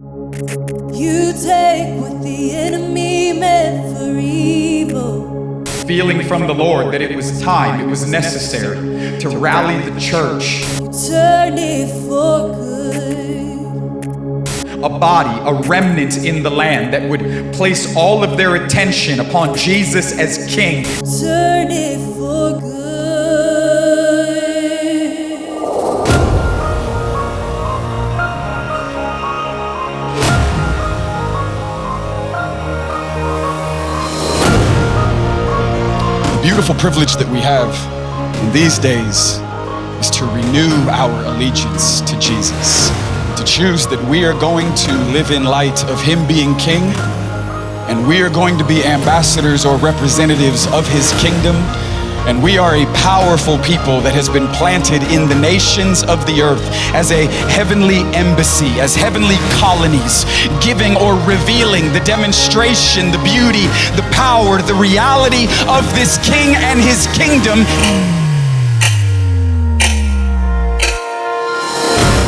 You take what the enemy meant for evil. Feeling from the Lord that it was time, it was necessary to rally the church. You turn it for good. A body, a remnant in the land that would place all of their attention upon Jesus as King. Turn it for good. Beautiful privilege that we have in these days is to renew our allegiance to Jesus, to choose that we are going to live in light of Him being King, and we are going to be ambassadors or representatives of His kingdom, and we are a powerful people that has been planted in the nations of the earth as a heavenly embassy, as heavenly colonies, giving or revealing the demonstration, the beauty, the power, the reality of this King and His kingdom.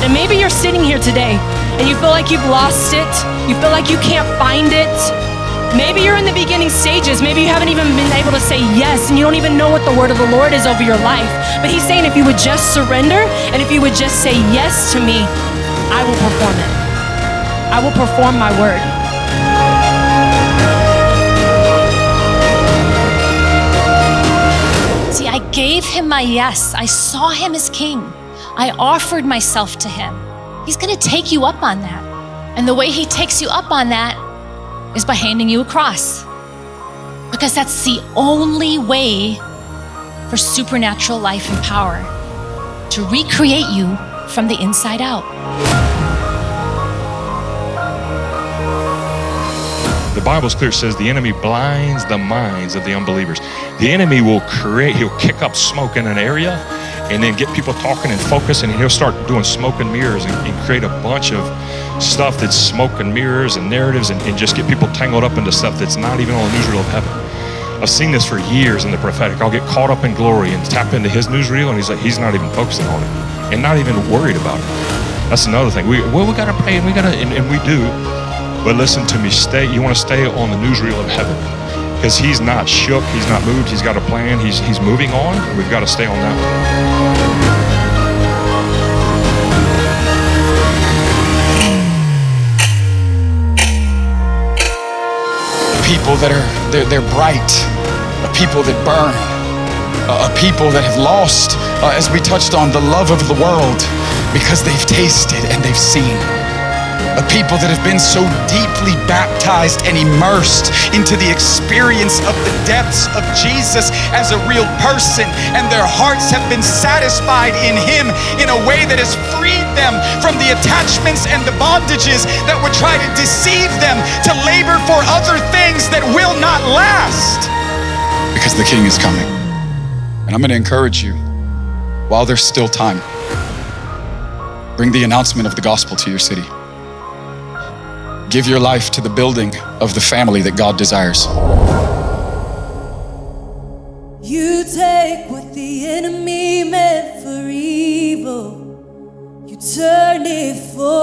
And maybe you're sitting here today and you feel like you've lost it. You feel like you can't find it. Maybe you're in the beginning stages. Maybe you haven't even been able to say yes, and you don't even know what the word of the Lord is over your life. But He's saying if you would just surrender, and if you would just say yes to me, I will perform it. I will perform my word. See, I gave Him my yes. I saw Him as King. I offered myself to Him. He's gonna take you up on that. And the way He takes you up on that is by handing you a cross. Because that's the only way for supernatural life and power to recreate you from the inside out. The Bible's clear, says the enemy blinds the minds of the unbelievers. The enemy will he'll kick up smoke in an area and then get people talking and focus, and he'll start doing smoke and mirrors and create a bunch of stuff that's smoke and mirrors and narratives and just get people tangled up into stuff that's not even on the newsreel of heaven. I've seen this for years in the prophetic. I'll get caught up in glory and tap into His newsreel, and he's not even focusing on it and not even worried about it. That's another thing. We gotta pray and we do. But listen to me, you wanna stay on the newsreel of heaven, because He's not shook, He's not moved, He's got a plan, He's moving on, and we've got to stay on that one. People that they're bright, a people that burn, a people that have lost, as we touched on, the love of the world because they've tasted and they've seen. A people that have been so deeply baptized and immersed into the experience of the depths of Jesus as a real person, and their hearts have been satisfied in Him in a way that has freed them from the attachments and the bondages that would try to deceive them to labor for other things that will not last. Because the King is coming. And I'm going to encourage you, while there's still time, bring the announcement of the gospel to your city. Give your life to the building of the family that God desires. You take what the enemy meant for evil. You turn it for